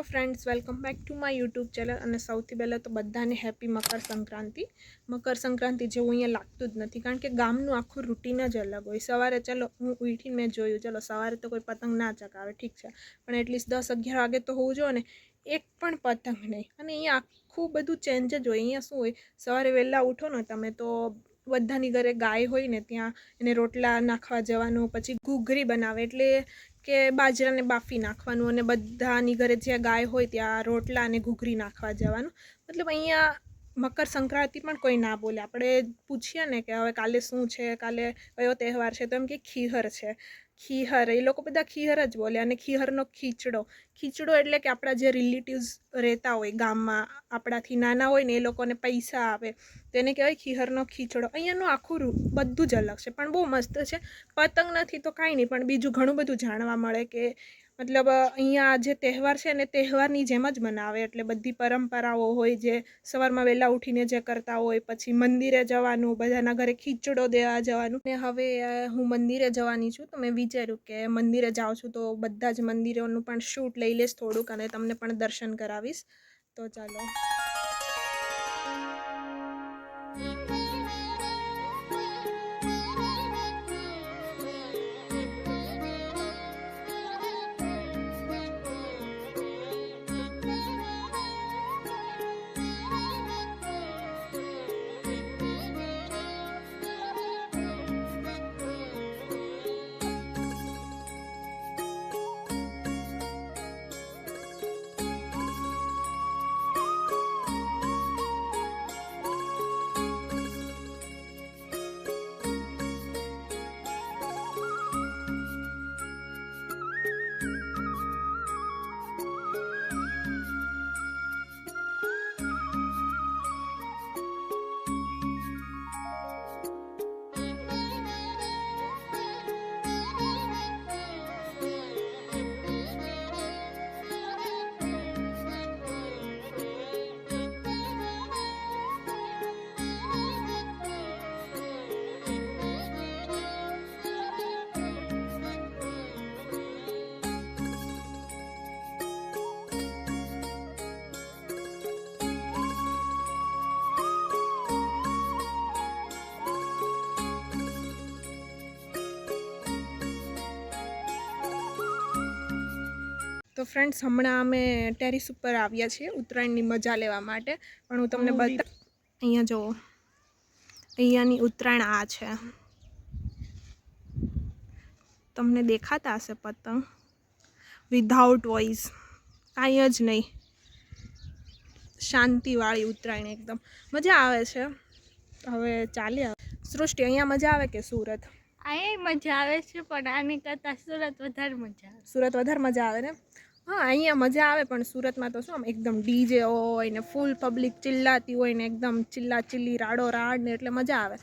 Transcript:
Hello friends, welcome back to my YouTube channel. અને સૌથી પહેલાં તો બધાને હેપી મકર સંક્રાંતિ. મકર સંક્રાંતિ જેવું અહીંયા લાગતું જ નથી, કારણ કે ગામનું આખું રૂટીન જ અલગ હોય. સવારે ચલો હું ઉઠીને મેં જોયું, ચલો સવારે તો કોઈ પતંગ ના ચગાવે, ઠીક છે, પણ એટલીસ્ટ 10-11 વાગે તો હોવું જોઈએ ને, એક પણ પતંગ નહીં. અને અહીંયા આખું બધું ચેન્જ જ હોય. અહીંયા શું હોય, સવારે વહેલા ઉઠો ને તમે તો બધાની ઘરે ગાય હોય ને ત્યાં એને રોટલા નાખવા જવાનું, પછી ઘૂઘરી બનાવે એટલે કે બાજરાને બાફી નાખવાનું, અને બધાની ઘરે જ્યાં ગાય હોય ત્યાં રોટલા અને ઘૂઘરી નાખવા જવાનું. મતલબ અહીંયા મકર સંક્રાંતિ પણ કોઈ ના બોલે. આપણે પૂછીએ ને કે હવે કાલે શું છે, કાલે કયો તહેવાર છે, તો એમ કે ખીહર છે. ખીહર, એ લોકો બધા ખીહર જ બોલે. અને ખીહરનો ખીચડો એટલે કે આપણા જે રિલેટિવ્સ રહેતા હોય ગામમાં, આપણાથી નાના હોય ને, એ લોકોને પૈસા આવે તો એને કહેવાય ખીહરનો ખીચડો. અહીંયાનું આખું બધું જ અલગ છે, પણ બહુ મસ્ત છે. પતંગ નથી તો કાંઈ નહીં, પણ બીજું ઘણું બધું જાણવા મળે કે મતલબ અહીંયા જે તહેવાર છે ને તહેવારની જેમ જ મનાવે. એટલે બધી પરંપરાઓ હોય, જે સવારમાં વહેલા ઉઠીને જે કરતા હોય, પછી મંદિરે જવાનું, બધાના ઘરે ખીચડો દેવા જવાનું. ને હવે હું મંદિરે જવાની છું, તો મેં વિચાર્યું કે મંદિરે જાઉં છું તો બધા જ મંદિરોનું પણ શૂટ લઈ લઈશ થોડુંક, અને તમને પણ દર્શન કરાવીશ. તો ચાલો. તો ફ્રેન્ડ્સ, હમણાં અમે ટેરિસ ઉપર આવ્યા છીએ ઉત્તરાયણની મજા લેવા માટે. પણ હું તમને અહીંયા જુઓ, અહીંયાની ઉત્તરાયણ આ છે. તમને દેખાતા હશે પતંગ, વિધાઉટ વોઇસ, કાંઈ જ નહીં, શાંતિવાળી ઉત્તરાયણ એકદમ મજા આવે છે. હવે ચાલે. સૃષ્ટિ, અહીંયા મજા આવે કે સુરત? અહીંયા મજા આવે છે, પણ આની કરતાં સુરત વધારે મજા આવે. સુરત વધારે મજા આવે ને? હા, અહીંયા મજા આવે, પણ સુરતમાં તો શું આમ એકદમ ડીજે હોય ને ફૂલ પબ્લિક ચિલ્લાતી હોય ને એકદમ ચિલ્લા ચિલ્લી રાડો રાડ ને, એટલે મજા આવે.